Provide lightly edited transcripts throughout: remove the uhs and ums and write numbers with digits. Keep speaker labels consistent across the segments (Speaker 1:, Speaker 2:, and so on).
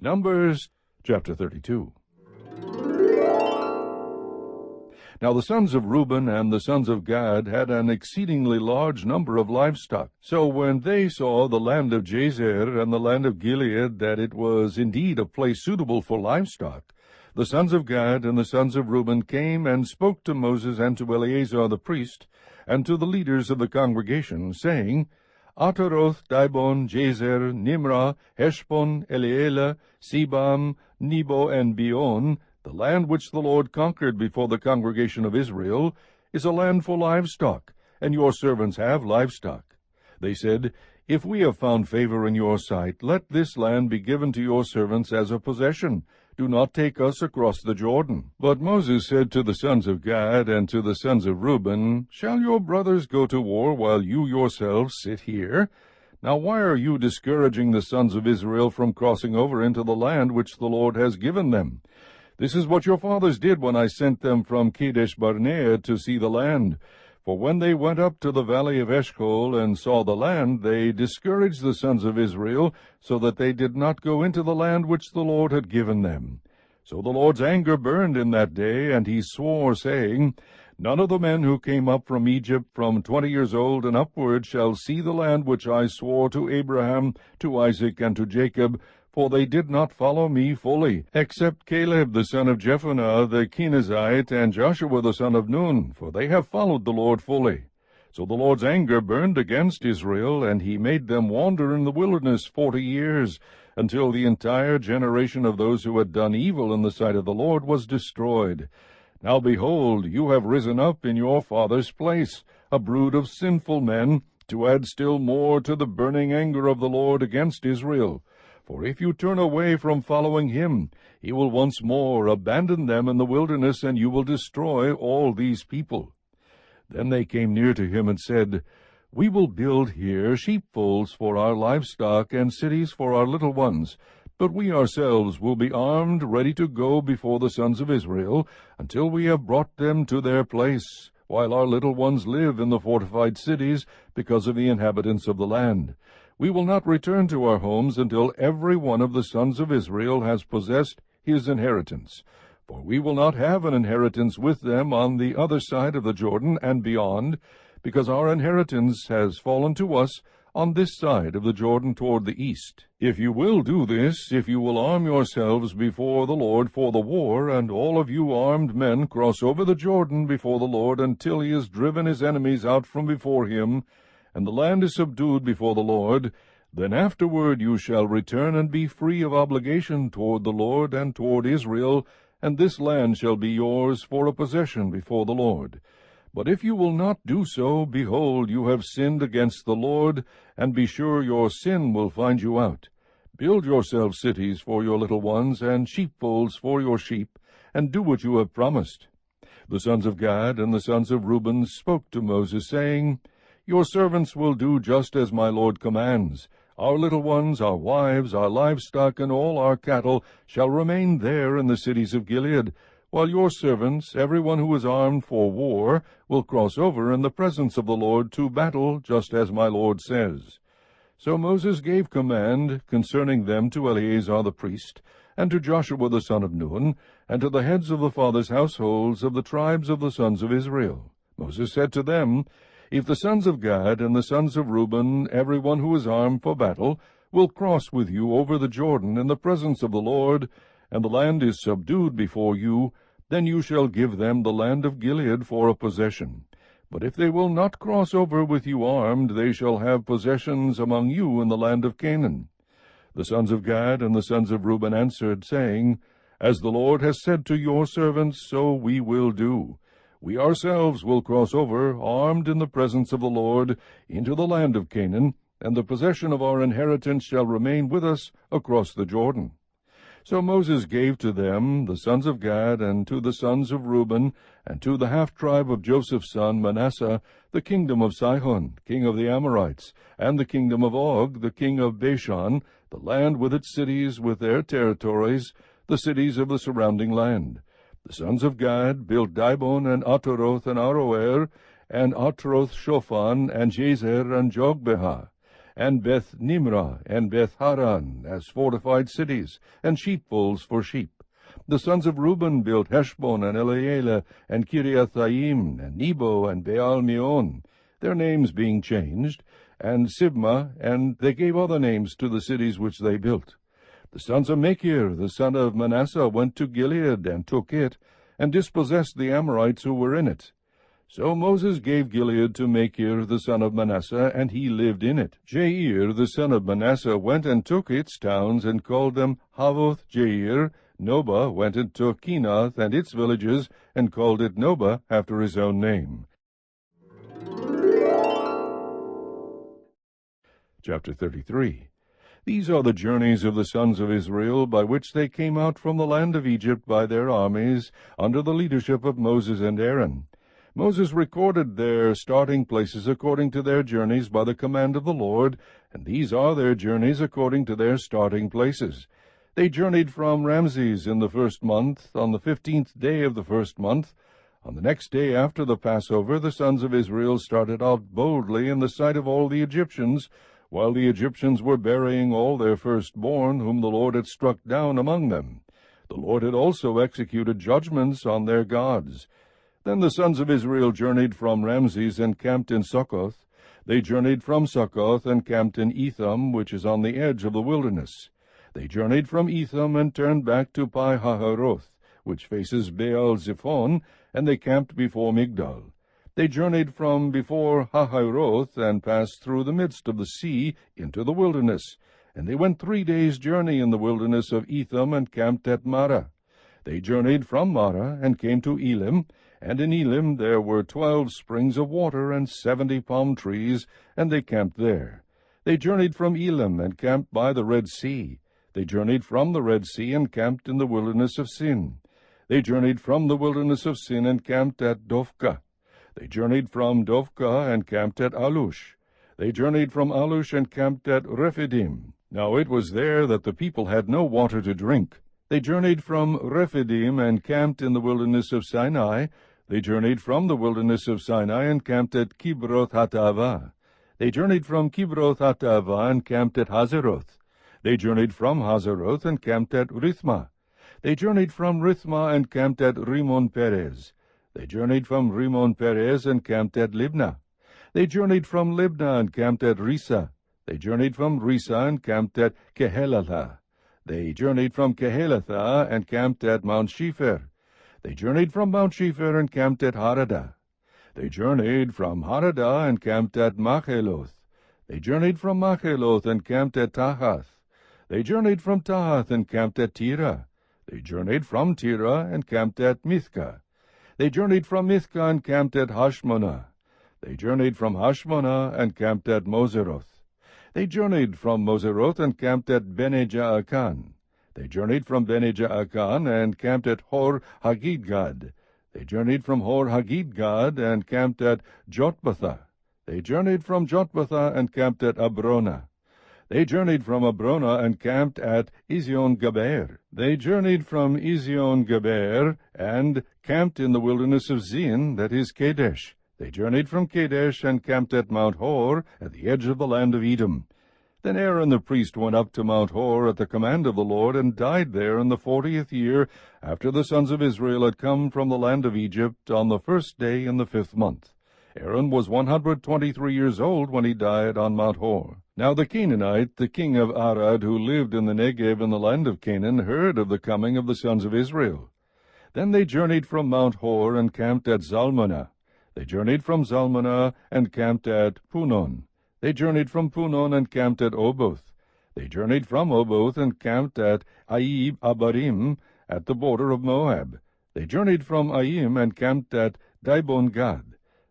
Speaker 1: Numbers chapter 32. Now the sons of Reuben and the sons of Gad had an exceedingly large number of livestock. So when they saw the land of Jazer and the land of Gilead, that it was indeed a place suitable for livestock, the sons of Gad and the sons of Reuben came and spoke to Moses and to Eleazar the priest, and to the leaders of the congregation, saying, Ataroth, Dibon, Jazer, Nimrah, Heshbon, Elealeh, Sebam, Nebo, and Beon, the land which the Lord conquered before the congregation of Israel, is a land for livestock, and your servants have livestock. They said, If we have found favor in your sight, let this land be given to your servants as a possession. Do not take us across the Jordan. But Moses said to the sons of Gad and to the sons of Reuben, Shall your brothers go to war while you yourselves sit here? Now why are you discouraging the sons of Israel from crossing over into the land which the Lord has given them? This is what your fathers did when I sent them from Kadesh Barnea to see the land. For when they went up to the valley of Eshcol and saw the land, they discouraged the sons of Israel, so that they did not go into the land which the Lord had given them. So the Lord's anger burned in that day, and he swore, saying, None of the men who came up from Egypt from 20 years old and upward shall see the land which I swore to Abraham, to Isaac, and to Jacob, for they did not follow me fully, except Caleb the son of Jephunneh the Kenizzite, and Joshua the son of Nun, for they have followed the Lord fully. So the Lord's anger burned against Israel, and he made them wander in the wilderness 40 years, until the entire generation of those who had done evil in the sight of the Lord was destroyed. Now behold, you have risen up in your father's place, a brood of sinful men, to add still more to the burning anger of the Lord against Israel. For if you turn away from following him, he will once more abandon them in the wilderness, and you will destroy all these people. Then they came near to him and said, We will build here sheepfolds for our livestock, and cities for our little ones. But we ourselves will be armed, ready to go before the sons of Israel, until we have brought them to their place, while our little ones live in the fortified cities, because of the inhabitants of the land. We will not return to our homes until every one of the sons of Israel has possessed his inheritance. For we will not have an inheritance with them on the other side of the Jordan and beyond, because our inheritance has fallen to us on this side of the Jordan toward the east. If you will do this, if you will arm yourselves before the Lord for the war, and all of you armed men cross over the Jordan before the Lord until he has driven his enemies out from before him, and the land is subdued before the Lord, then afterward you shall return and be free of obligation toward the Lord and toward Israel, and this land shall be yours for a possession before the Lord. But if you will not do so, behold, you have sinned against the Lord, and be sure your sin will find you out. Build yourselves cities for your little ones, and sheepfolds for your sheep, and do what you have promised. The sons of Gad and the sons of Reuben spoke to Moses, saying, Your servants will do just as my Lord commands. Our little ones, our wives, our livestock, and all our cattle shall remain there in the cities of Gilead, while your servants, every one who is armed for war, will cross over in the presence of the Lord to battle, just as my Lord says. So Moses gave command concerning them to Eleazar the priest, and to Joshua the son of Nun, and to the heads of the fathers' households of the tribes of the sons of Israel. Moses said to them, If the sons of Gad and the sons of Reuben, every one who is armed for battle, will cross with you over the Jordan in the presence of the Lord, and the land is subdued before you, then you shall give them the land of Gilead for a possession. But if they will not cross over with you armed, they shall have possessions among you in the land of Canaan. The sons of Gad and the sons of Reuben answered, saying, As the Lord has said to your servants, so we will do. We ourselves will cross over, armed in the presence of the Lord, into the land of Canaan, and the possession of our inheritance shall remain with us across the Jordan. So Moses gave to them, the sons of Gad, and to the sons of Reuben, and to the half-tribe of Joseph's son Manasseh, the kingdom of Sihon, king of the Amorites, and the kingdom of Og, the king of Bashan, the land with its cities, with their territories, the cities of the surrounding land. The sons of Gad built Dibon, and Ataroth, and Aroer, and Atroth-Shophan, and Jazer, and Jogbehah. and Beth Nimrah, and Beth Haran, as fortified cities, and sheepfolds for sheep. The sons of Reuben built Heshbon, and Elealeh, and Kiriathaim, and Nebo, and Baal-meon, their names being changed, and Sibmah, and they gave other names to the cities which they built. The sons of Machir, the son of Manasseh, went to Gilead, and took it, and dispossessed the Amorites who were in it. So Moses gave Gilead to Machir the son of Manasseh, and he lived in it. Jair the son of Manasseh went and took its towns, and called them Havoth Jair. Nobah went and took Kenath and its villages, and called it Nobah after his own name. Chapter 33. These are the journeys of the sons of Israel, by which they came out from the land of Egypt by their armies, under the leadership of Moses and Aaron. Moses recorded their starting places according to their journeys by the command of the Lord, and these are their journeys according to their starting places. They journeyed from Ramses in the 1st month, on the 15th day of the 1st month. On the next day after the Passover, the sons of Israel started out boldly in the sight of all the Egyptians, while the Egyptians were burying all their firstborn, whom the Lord had struck down among them. The Lord had also executed judgments on their gods. Then the sons of Israel journeyed from Ramses and camped in Succoth. They journeyed from Succoth and camped in Etham, which is on the edge of the wilderness. They journeyed from Etham and turned back to Pi-hahiroth, which faces Baal-zephon, and they camped before Migdal. They journeyed from before Hahiroth and passed through the midst of the sea into the wilderness, and they went 3 days' journey in the wilderness of Etham and camped at Marah. They journeyed from Marah and came to Elim, and in Elim there were 12 springs of water and 70 palm trees, and they camped there. They journeyed from Elim and camped by the Red Sea. They journeyed from the Red Sea and camped in the wilderness of Sin. They journeyed from the wilderness of Sin and camped at Dophkah. They journeyed from Dophkah and camped at Alush. They journeyed from Alush and camped at Rephidim. Now it was there that the people had no water to drink. They journeyed from Rephidim and camped in the wilderness of Sinai. They journeyed from the wilderness of Sinai and camped at Kibroth-Hattaavah. They journeyed from Kibroth-Hattaavah and camped at Hazeroth. They journeyed from Hazeroth and camped at Rithmah. They journeyed from Rithmah and camped at Rimmon-Perez. They journeyed from Rimmon-Perez and camped at Libnah. They journeyed from Libnah and camped at Risa. They journeyed from Risa and camped at Kehelatha. They journeyed from Kehelatha and camped at Mount Shepher. They journeyed from Mount Shepher and camped at Haradah. They journeyed from Haradah and camped at Macheloth. They journeyed from Macheloth and camped at Tahath. They journeyed from Tahath and camped at Tirah. They journeyed from Tirah and camped at Mithkah. They journeyed from Mithkah and camped at Hashmonah. They journeyed from Hashmonah and camped at Moseroth. They journeyed from Moseroth and camped at Bene-Jaakan. They journeyed from Bene-Jaakan and camped at Hor-Haggidgad. They journeyed from Hor-Haggidgad and camped at Jotbathah. They journeyed from Jotbathah and camped at Abrona. They journeyed from Abrona and camped at Ezion-Geber. They journeyed from Ezion-Geber and camped in the wilderness of Zin, that is Kadesh. They journeyed from Kadesh and camped at Mount Hor, at the edge of the land of Edom. Then Aaron the priest went up to Mount Hor at the command of the Lord, and died there in the 40th year, after the sons of Israel had come from the land of Egypt, on the 1st day in the 5th month. Aaron was 123 years old when he died on Mount Hor. Now the Canaanite, the king of Arad, who lived in the Negev in the land of Canaan, heard of the coming of the sons of Israel. Then they journeyed from Mount Hor and camped at Zalmunna. They journeyed from Zalmunna and camped at Punon. They journeyed from Punon and camped at Oboth. They journeyed from Oboth and camped at Aib Abarim, at the border of Moab. They journeyed from Aim and camped at Dibon-Gad.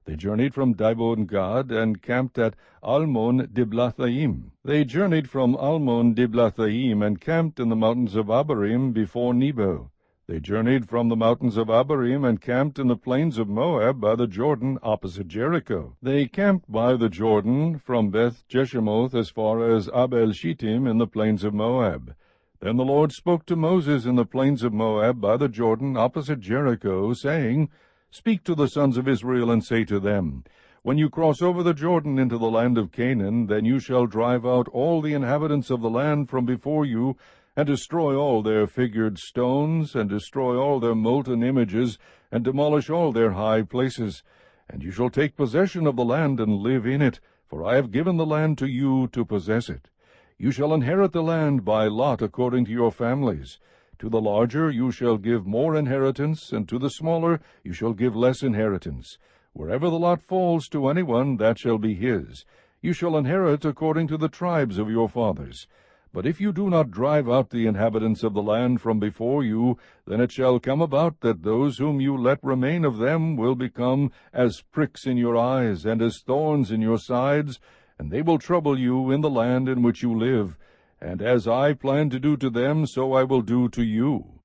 Speaker 1: They journeyed from Dibon-Gad and camped at Almon-Diblathaim. They journeyed from Almon-Diblathaim and camped in the mountains of Abarim before Nebo. They journeyed from the mountains of Abarim and camped in the plains of Moab by the Jordan opposite Jericho. They camped by the Jordan from Beth-Jeshimoth as far as Abel-Shittim in the plains of Moab. Then the Lord spoke to Moses in the plains of Moab by the Jordan opposite Jericho, saying, Speak to the sons of Israel and say to them, When you cross over the Jordan into the land of Canaan, then you shall drive out all the inhabitants of the land from before you, and destroy all their figured stones, and destroy all their molten images, and demolish all their high places. And you shall take possession of the land and live in it, for I have given the land to you to possess it. You shall inherit the land by lot according to your families. To the larger you shall give more inheritance, and to the smaller you shall give less inheritance. Wherever the lot falls to anyone, that shall be his. You shall inherit according to the tribes of your fathers. But if you do not drive out the inhabitants of the land from before you, then it shall come about that those whom you let remain of them will become as pricks in your eyes, and as thorns in your sides, and they will trouble you in the land in which you live. And as I plan to do to them, so I will do to you.